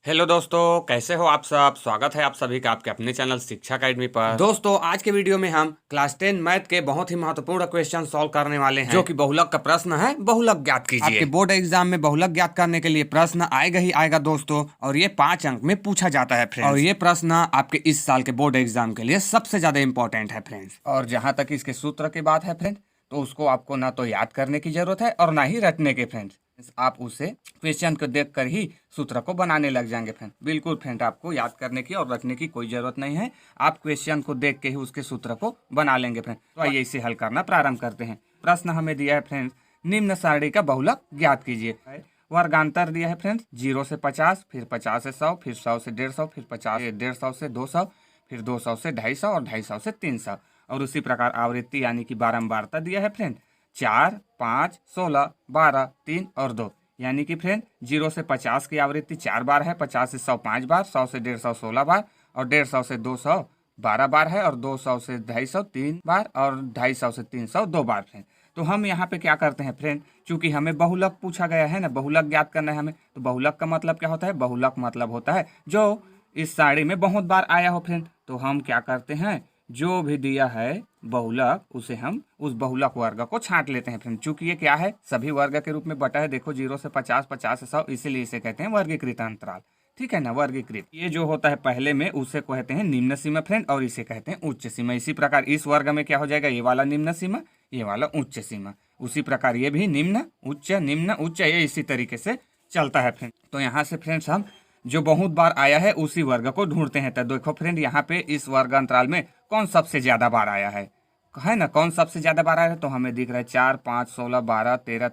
Hello दोस्तों, कैसे हो आप सब। स्वागत है आप सभी का आपके अपने चैनल शिक्षा अकेडमी पर। दोस्तों, आज के वीडियो में हम क्लास 10 मैथ के बहुत ही महत्वपूर्ण क्वेश्चन सॉल्व करने वाले हैं, जो कि बहुलक का प्रश्न है। बहुलक ज्ञात कीजिए। आपके बोर्ड एग्जाम में बहुलक ज्ञात करने के लिए प्रश्न आएगा ही आएगा दोस्तों, और ये 5 अंक में पूछा जाता है फ्रेंड्स। और ये प्रश्न आपके इस साल के बोर्ड एग्जाम के लिए सबसे ज्यादा इंपॉर्टेंट है फ्रेंड्स। और जहां तक इसके सूत्र की बात है फ्रेंड्स, तो उसको आपको ना तो याद करने की जरूरत है और ना ही रटने के फ्रेंड्स। आप उसे क्वेश्चन को देखकर ही सूत्र को बनाने लग जाएंगे फ्रेंड। बिल्कुल फ्रेंड, आपको याद करने की और रखने की कोई जरूरत नहीं है। आप क्वेश्चन को देख के ही उसके सूत्र को बना लेंगे फ्रेंड। तो आइए इसे हल करना प्रारंभ करते हैं। प्रश्न हमें दिया है फ्रेंड्स, निम्न सारणी का बहुलक ज्ञात कीजिए। वर्गांतर दिया है फ्रेंड्स 0 से 50, फिर 50 से 100, फिर 100 से 150, फिर 50 से 150 से 200, फिर 200 से 250 और 250 से 300। और उसी प्रकार आवृत्ति यानी कि बारंबारता दिया है फ्रेंड 4, 5, 16, 12, 3 और 2। यानी कि फ्रेंड 0 से 50 की आवृत्ति 4 बार है, 50 से 100 5 बार, 100 से 150 16 बार और 150 से 200 12 बार है, और 200 से 250 3 बार और 250 से 300 2 बार फ्रेंड। तो हम यहाँ पे क्या करते हैं फ्रेंड, चूंकि हमें बहुलक पूछा गया है ना, बहुलक ज्ञात करना है हमें, तो बहुलक का मतलब क्या होता है? बहुलक मतलब होता है जो इस सारणी में बहुत बार आया हो फ्रेंड। तो हम क्या करते हैं, जो भी दिया है बहुलक, उसे हम उस बहुलक वर्ग को छांट लेते हैं फ्रेंड। चूंकि ये क्या है, सभी वर्ग के रूप में बटा है। देखो 0 से 50, 50 से 100, इसीलिए इसे कहते हैं वर्गीकृत अंतराल। ठीक है ना, वर्गीकृत। ये जो होता है पहले में, उसे कहते हैं निम्न सीमा फ्रेंड, और इसे कहते हैं उच्च सीमा। इसी प्रकार इस वर्ग में क्या हो जाएगा, ये वाला निम्न सीमा, ये वाला उच्च सीमा। उसी प्रकार ये भी निम्न उच्च, ये इसी तरीके से चलता है फ्रेंड। तो यहाँ से फ्रेंड्स हम जो बहुत बार आया है उसी वर्ग को ढूंढते हैं। तो देखो फ्रेंड, यहाँ पे इस वर्ग अंतराल में कौन सबसे ज्यादा बार आया है ना, कौन सबसे ज्यादा बार आया है? तो हमें दिख रहा है 4, 5, 16, 12, 13,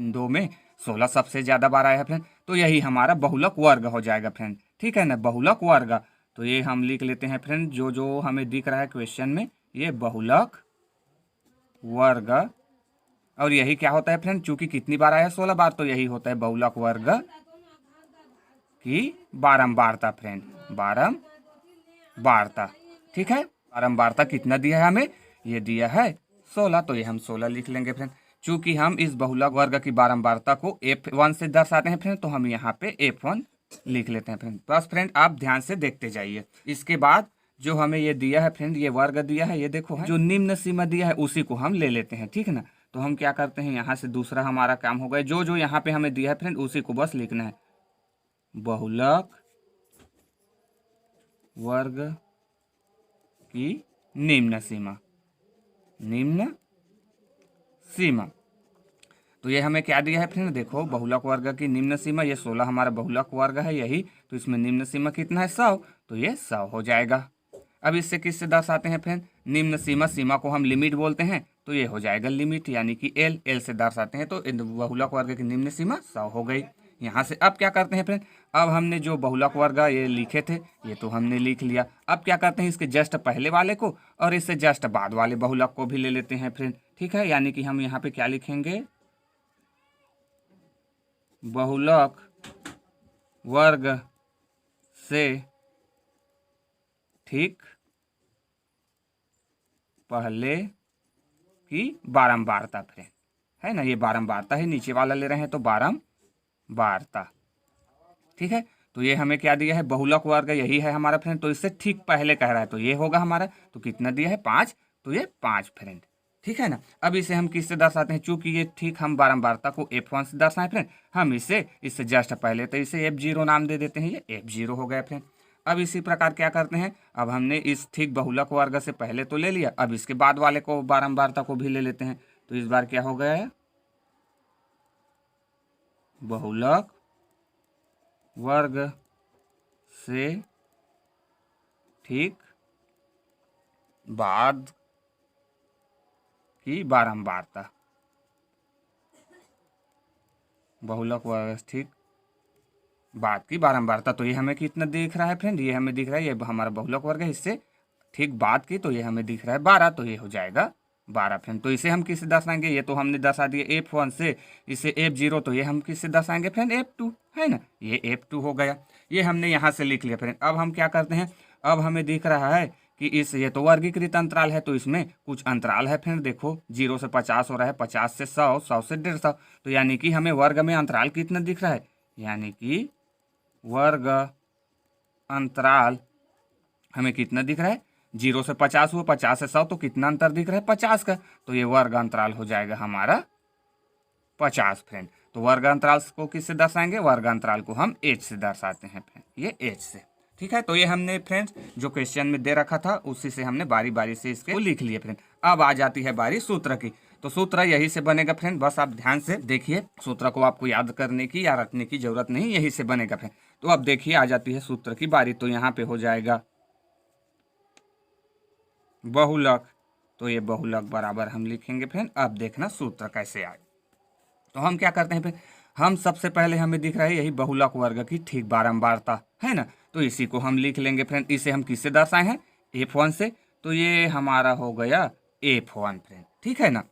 2 में 16 सबसे ज्यादा बार आया है फ्रेंड। तो यही हमारा बहुलक वर्ग हो जाएगा फ्रेंड। ठीक है ना, बहुलक वर्ग। तो ये हम लिख लेते हैं फ्रेंड, जो जो हमें दिख रहा है क्वेश्चन में, ये बहुलक वर्ग। और यही क्या होता है फ्रेंड, चूंकि कितनी बार आया, 16 बार, तो यही होता है बहुलक वर्ग की बारंबारता फ्रेंड, बारंबारता। ठीक है, बारंबारता कितना दिया है हमें, ये दिया है 16, तो ये हम 16 लिख लेंगे फ्रेंड। चूंकि हम इस बहुलक वर्ग की बारंबारता को F1 से दर्शाते हैं फ्रेंड, तो हम यहाँ पे F1 लिख लेते हैं फ्रेंड। बस फ्रेंड आप ध्यान से देखते जाइए। इसके बाद जो हमें ये दिया है फ्रेंड, ये वर्ग दिया है, ये देखो है, जो निम्न सीमा दिया है उसी को हम ले लेते हैं। ठीक है ना, तो हम क्या करते हैं, यहाँ से दूसरा हमारा काम हो गया, जो जो यहाँ पे हमें दिया है फ्रेंड उसी को बस लिखना है। बहुलक वर्ग की निम्न सीमा, निम्न सीमा। तो ये हमें क्या दिया है फ्रेंड, देखो बहुलक वर्ग की निम्न सीमा, ये 16 हमारा बहुलक वर्ग है यही, तो इसमें निम्न सीमा कितना है, 100, तो ये 100 हो जाएगा। अब इससे किससे दर्शाते हैं फ्रेंड, निम्न सीमा, सीमा को हम लिमिट बोलते हैं, तो ये हो जाएगा लिमिट, यानी कि एल से दर्शाते हैं। तो बहुलक वर्ग की निम्न सीमा 100 हो गई। यहाँ से अब क्या करते हैं फ्रेंड, अब हमने जो बहुलक वर्ग ये लिखे थे, ये तो हमने लिख लिया। अब क्या करते हैं, इसके जस्ट पहले वाले को और इससे जस्ट बाद वाले बहुलक को भी ले लेते हैं फ्रेंड। ठीक है, यानी कि हम यहाँ पे क्या लिखेंगे, बहुलक वर्ग से ठीक पहले की बारंबारता फ्रेंड, है ना, ये बारंबारता है, नीचे वाला ले रहे हैं तो बारंबारता। ठीक है, तो ये हमें क्या दिया है, बहुलक वर्ग यही है हमारा फ्रेंड, तो इससे ठीक पहले कह रहा है, तो ये होगा हमारा। तो कितना दिया है, 5, तो ये 5 फ्रेंड। ठीक है ना, अब इसे हम किससे दर्शाते हैं, चूंकि ये ठीक हम बारंबारता को F1 से दर्शाएं फ्रेंड, हम इससे जस्ट पहले तो इसे F0 नाम दे देते हैं, ये F0 हो गया फ्रेंड। अब इसी प्रकार क्या करते हैं, अब हमने इस ठीक बहुलक वर्ग से पहले तो ले लिया, अब इसके बाद वाले को बारंबारता को भी ले लेते हैं। तो इस बार क्या हो गया है, बहुलक वर्ग से ठीक बाद की बारंबारता, बहुलक वर्ग ठीक बाद की बारंबारता। तो ये हमें कितना दिख रहा है फ्रेंड, ये हमें दिख रहा है, ये हमारा बहुलक वर्ग है, इससे ठीक बाद की, तो ये हमें दिख रहा है 12, तो ये हो जाएगा 12 फ्रेंड। तो इसे हम किससे दर्शाएंगे, ये तो हमने दर्शा दिया F1 से, इसे F0, तो ये हम किससे दर्शाएंगे फ्रेंड, F2, है ना, ये F2 हो गया। ये हमने यहाँ से लिख लिया फ्रेंड। अब हम क्या करते हैं, अब हमें दिख रहा है कि ये तो वर्गीकृत अंतराल है, तो इसमें कुछ अंतराल है फ्रेंड। देखो 0 से 50 हो रहा है, 50 से 100, 100 से 150, तो यानी कि हमें वर्ग में अंतराल कितना दिख रहा है, यानी कि वर्ग अंतराल हमें कितना दिख रहा है, 0 से 50 हुआ, 50 से 100, तो कितना अंतर दिख रहा है 50 का, तो ये वर्ग अंतराल हो जाएगा हमारा 50 फ्रेंड। तो वर्ग अंतराल को किससे दर्शाएंगे, वर्ग अंतराल को हम एच से दर्शाते हैं फ्रेंड, ये एच से। ठीक है, तो ये हमने फ्रेंड्स जो क्वेश्चन में दे रखा था उसी से हमने बारी बारी से इसके लिख लिए फ्रेंड। अब आ जाती है बारी सूत्र की, तो सूत्र यही से बनेगा फ्रेंड, बस आप ध्यान से देखिए, सूत्र को आपको याद करने की या रखने की जरूरत नहीं, यही से बनेगा फ्रेंड। तो अब देखिए आ जाती है सूत्र की बारी, तो यहाँ पे हो जाएगा बहुलक, तो ये बहुलक बराबर हम लिखेंगे फ्रेंड। अब देखना सूत्र कैसे आए, तो हम क्या करते हैं फ्रेंड, हम सबसे पहले हमें दिख रहा है यही बहुलक वर्ग की ठीक बारंबारता है ना, तो इसी को हम लिख लेंगे फ्रेंड। इसे हम किससे दर्शाए हैं, F1 से, तो ये हमारा हो गया F1 फ्रेंड, ठीक है ना,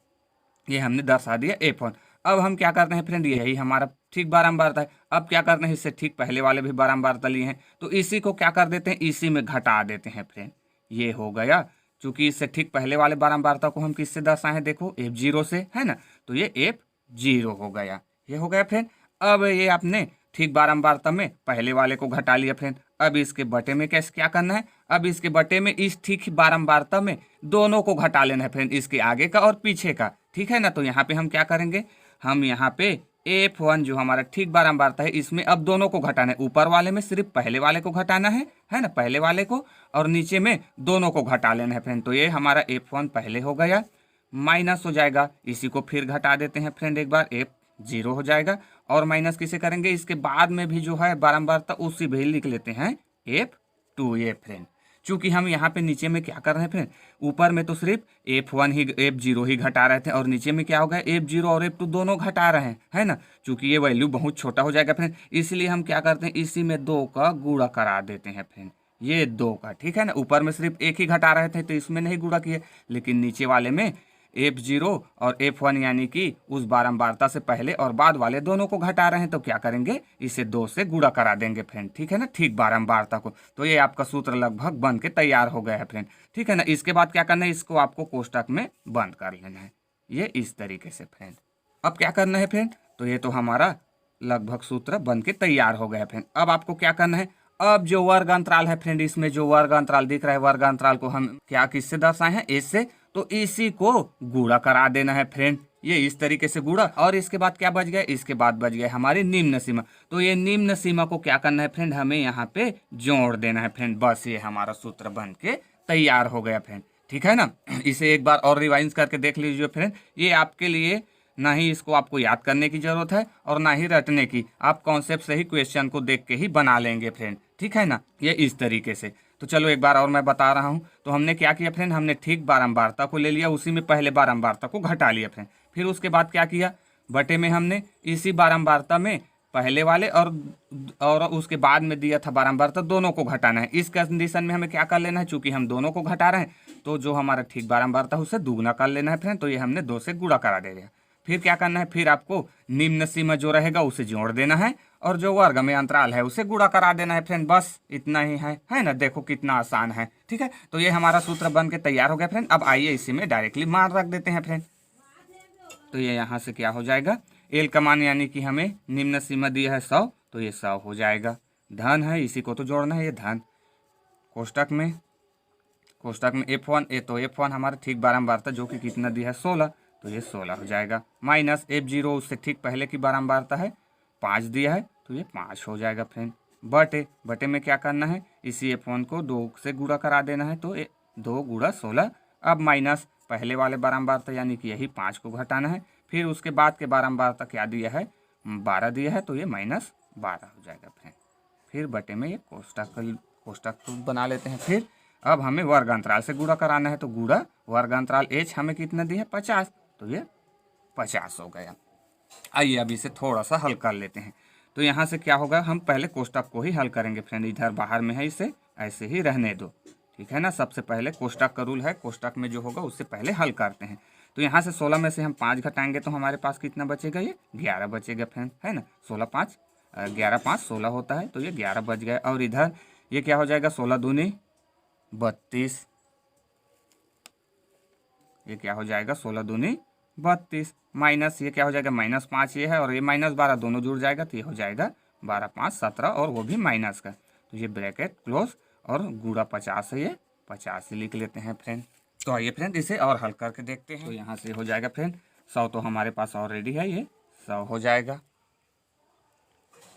ये हमने दर्शा दिया F1। अब हम क्या करते हैं फ्रेंड, यही हमारा ठीक बारंबारता है। अब क्या करते हैं, इससे ठीक पहले वाले भी बारंबारता लिए हैं, तो इसी को क्या कर देते हैं, इसी में घटा देते हैं फ्रेंड, ये हो गया। चूंकि इससे ठीक पहले वाले बारंबारता को हम किससे दर्शाए हैं, देखो F0 से है ना, तो ये F0 हो गया, ये हो गया फ्रेंड। अब ये आपने ठीक बारंबारता में पहले वाले को घटा लिया फ्रेंड। अब इसके बटे में कैसे क्या करना है, अब इसके बटे में इस ठीक बारंबारता में दोनों को घटा लेना है फ्रेंड, इसके आगे का और पीछे का, ठीक है ना। तो यहाँ पे हम क्या करेंगे, हम यहाँ पे F1 जो हमारा ठीक बारंबारता है इसमें अब दोनों को घटाना है, ऊपर वाले में सिर्फ पहले वाले को घटाना है ना, पहले वाले को, और नीचे में दोनों को घटा लेना है फ्रेंड। तो ये हमारा F1 पहले हो गया, माइनस हो जाएगा, इसी को फिर घटा देते हैं फ्रेंड एक बार, F0 हो जाएगा, और माइनस किसे करेंगे, इसके बाद में भी जो है बारंबारता उसी भी लिख लेते हैं F2 ये फ्रेंड। चूंकि हम यहाँ पे नीचे में क्या कर रहे हैं फ्रेंड, ऊपर में तो सिर्फ F0 ही घटा रहे थे, और नीचे में क्या हो गया, F0 और F2 दोनों घटा रहे हैं, है ना। चूंकि ये वैल्यू बहुत छोटा हो जाएगा फ्रेंड, इसलिए हम क्या करते हैं, इसी में 2 का गुणा करा देते हैं फ्रेंड, ये 2 का, ठीक है ना। ऊपर में सिर्फ एक ही घटा रहे थे तो इसमें नहीं गुणा किए, लेकिन नीचे वाले में F0 और F1 यानी कि उस बारंबारता से पहले और बाद वाले दोनों को घटा रहे हैं, तो क्या करेंगे, इसे 2 से गुणा करा देंगे फ्रेंड, ठीक है ना, ठीक बारंबारता को। तो ये आपका सूत्र लगभग बन के तैयार हो गया है फ्रेंड, ठीक है ना। इसके बाद क्या करना है, इसको आपको कोष्टक में बंद कर लेना है, ये इस तरीके से फ्रेंड। अब क्या करना है फ्रेंड, तो ये तो हमारा लगभग सूत्र बन के तैयार हो गया है फ्रेंड। अब आपको क्या करना है, अब जो वर्ग अंतराल है फ्रेंड, इसमें जो वर्ग अंतराल दिख रहा है, वर्ग अंतराल को हम क्या किससे दर्शाए हैं, एस से, तो इसी को गुणा करा देना है फ्रेंड, ये इस तरीके से गुणा। और इसके बाद क्या बच गया, इसके बाद बच गया हमारी निम्न सीमा, तो ये निम्न सीमा को क्या करना है फ्रेंड, हमें यहाँ पे जोड़ देना है फ्रेंड, बस ये हमारा सूत्र बन के तैयार हो गया फ्रेंड, ठीक है ना। इसे एक बार और रिवाइज करके देख लीजिए फ्रेंड, ये आपके लिए ना ही इसको आपको याद करने की जरूरत है और ना ही रटने की, आप कॉन्सेप्ट से ही क्वेश्चन को देख के ही बना लेंगे फ्रेंड, ठीक है ना, ये इस तरीके से। तो चलो एक बार और मैं बता रहा हूँ, तो हमने क्या किया फ्रेंड, हमने ठीक बारंबारता को ले लिया, उसी में पहले बारंबारता को घटा लिया फ्रेंड, फिर उसके बाद क्या किया, बटे में हमने इसी बारंबारता में पहले वाले और उसके बाद में दिया था बारंबारता, दोनों को घटाना है। इस कंडीशन में हमें क्या कर लेना है, चूंकि हम दोनों को घटा रहे हैं तो जो हमारा ठीक बारंबारता है उसे दुगना कर लेना है फ्रेंड, तो ये हमने 2 से गुणा करा देगा। फिर क्या करना है, फिर आपको निम्न सीमा जो रहेगा उसे जोड़ देना है, और जो वर्ग में अंतराल है उसे गुणा करा देना है फ्रेंड, बस इतना ही है ना। देखो कितना आसान है, ठीक है। तो ये हमारा सूत्र बन के तैयार हो गया फ्रेंड। अब आइए इसी में डायरेक्टली मान रख देते हैं फ्रेंड, तो ये यहाँ से क्या हो जाएगा, एल का मान यानी कि हमें निम्न सीमा दिया है 100, तो ये 100 हो जाएगा, धन है इसी को तो जोड़ना है, ये धन, कोष्टक में F1, ए तो F1 हमारा ठीक बारंबारता जो कि कितना दिया है 16, तो ये 16 हो जाएगा, माइनस F0 उससे ठीक पहले की बारंबारता है 5 दिया है, तो ये 5 हो जाएगा फ्रेंड, बटे में क्या करना है, इसी F1 को 2 से गुणा करा देना है, तो 2 गुणा 16। अब माइनस पहले वाले बारंबारता यानी कि यही 5 को घटाना है, फिर उसके बाद के बारंबारता क्या दिया है, 12 दिया है, तो ये -12 हो जाएगा फ्रेंड। फिर बटे में ये कोष्टक बना लेते हैं। फिर अब हमें वर्ग अंतराल से गुणा कराना है, तो गुणा वर्ग अंतराल h हमें कितना दिया है 50, तो ये 50 हो गया। आइए अब इसे थोड़ा सा हल कर लेते हैं। तो यहाँ से क्या होगा, हम पहले कोष्टक को ही हल करेंगे फ्रेंड, इधर बाहर में है इसे ऐसे ही रहने दो, ठीक है ना। सबसे पहले कोष्टक का रूल है, कोष्टक में जो होगा उससे पहले हल करते हैं। तो यहाँ से 16 में से हम 5 घटाएंगे तो हमारे पास कितना बचेगा, ये 11 बचेगा फ्रेंड, है ना। 16 5 11 5 16 होता है, तो ये 11 बच गया। और इधर ये क्या हो जाएगा, 16 दूनी 32, ये क्या हो जाएगा 16 दूनी 32, माइनस ये क्या हो जाएगा -5 ये है, और ये -12 दोनों जुड़ जाएगा, तो ये हो जाएगा 12 5 17 और वो भी माइनस का। तो ये ब्रैकेट क्लोज और गुणा 50 है, ये 50 ही लिख लेते हैं फ्रेंड। तो आइए फ्रेंड इसे और हल करके देखते हैं। तो यहाँ से हो जाएगा फ्रेंड 100 तो हमारे पास ऑलरेडी है, ये 100 हो जाएगा।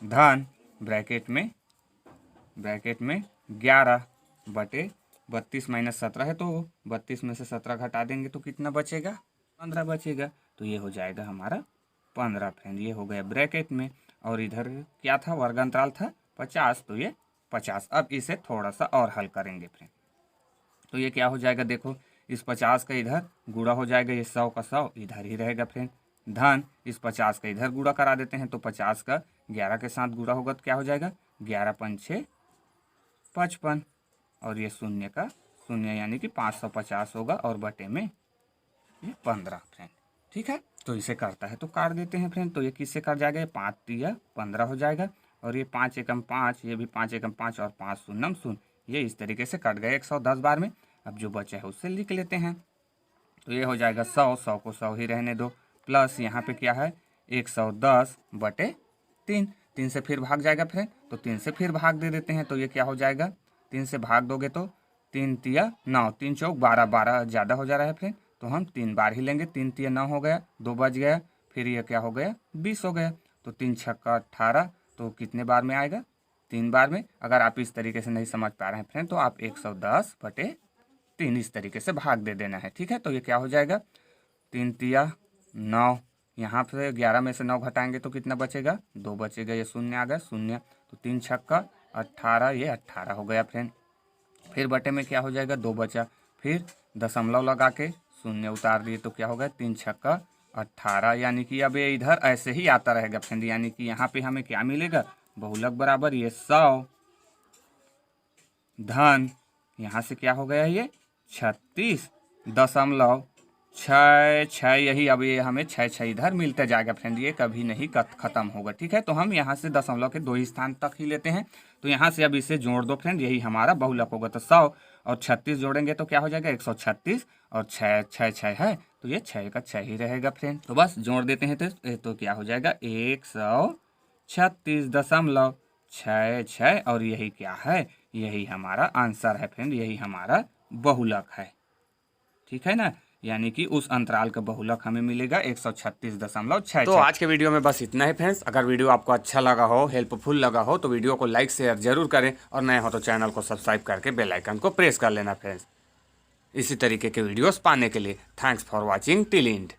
धन ब्रैकेट में 11 बटे 32 माइनस 17 है, तो 32 में से 17 घटा देंगे तो कितना बचेगा? 15 बचेगा। तो ये हो जाएगा हमारा 15 फ्रेंड। ये हो गया ब्रैकेट में। और इधर क्या था? वर्ग अंतराल था 50, तो ये 50। अब इसे थोड़ा सा और हल करेंगे फ्रेंड। तो ये क्या हो जाएगा? देखो इस 50 का इधर गुणा हो जाएगा, ये 100 का 100 इधर ही रहेगा फ्रेंड। धन इस 50 का इधर गुणा करा देते हैं, तो 50 का 11 के साथ गुणा होगा तो क्या हो जाएगा? 11 5 6 55 और ये शून्य का शून्य यानी कि 550 होगा और बटे में ये 15 फ्रेंड। ठीक है, तो इसे करता है तो काट देते हैं फ्रेंड। तो ये किससे कट जाएगा? ये 5 3 15 हो जाएगा और ये 5 एकम 5, ये भी 5 एकम 5 और 5 शून्यम शून्य, ये इस तरीके से कट गए 110 बार में। अब जो बचा है उससे लिख लेते हैं। तो ये हो जाएगा 100, 100 को 100 ही रहने दो, प्लस यहाँ पे क्या है? 110 बटे 3, 3 से फिर भाग जाएगा फ्रेंड, तो 3 से फिर भाग दे देते हैं। तो ये क्या हो जाएगा? 3 से भाग दोगे तो 3 तिया 9, 3 चौक 12, 12 ज़्यादा हो जा रहा है फ्रेंड, तो हम 3 बार ही लेंगे। 3 तिया 9 हो गया, 2 बच गया, फिर ये क्या हो गया? 20 हो गया। तो 3 छक्का 18, तो कितने बार में आएगा? 3 बार में। अगर आप इस तरीके से नहीं समझ पा रहे हैं फ्रेंड, तो आप 110 बटे 3 इस तरीके से भाग दे देना है। ठीक है, तो ये क्या हो जाएगा? 3 तिया 9, यहाँ पे 11 में से 9 घटाएंगे तो कितना बचेगा? 2 बचेगा, ये शून्य आ गया शून्य, तो 3 छक्का 18, ये 18 हो गया फ्रेंड। फिर बटे में क्या हो जाएगा? 2 बचा, फिर दशमलव लगा के शून्य उतार दिए तो क्या होगा? 3 छक्का 18, यानी कि अब ये इधर ऐसे ही आता रहेगा फ्रेंड। यानी कि यहाँ पे हमें क्या मिलेगा? बहुलक बराबर ये 100 धन यहाँ से क्या हो गया? ये 36.6, यही अब ये हमें 6 इधर मिलता जाएगा फ्रेंड, ये कभी नहीं खत्म होगा। ठीक है, तो हम यहाँ से दशमलव के 2 ही स्थान तक ही लेते हैं। तो यहाँ से अब इसे जोड़ दो फ्रेंड, यही हमारा बहुलक होगा। तो 100 और 36 जोड़ेंगे तो क्या हो जाएगा? 136 और 6 6 6 है, तो ये 6 का 6 ही रहेगा फ्रेंड। तो बस जोड़ देते हैं तो क्या हो जाएगा? 136.6 और यही क्या है? यही हमारा आंसर है फ्रेंड, यही हमारा बहुलक है। ठीक है ना, यानी कि उस अंतराल का बहुलक हमें मिलेगा 136.6। तो आज के वीडियो में बस इतना ही फ्रेंड्स। अगर वीडियो आपको अच्छा लगा हो, हेल्पफुल लगा हो, तो वीडियो को लाइक शेयर जरूर करें और नए हो तो चैनल को सब्सक्राइब करके बेल आइकन को प्रेस कर लेना फ्रेंड्स, इसी तरीके के वीडियोस पाने के लिए। Thanks for watching till and.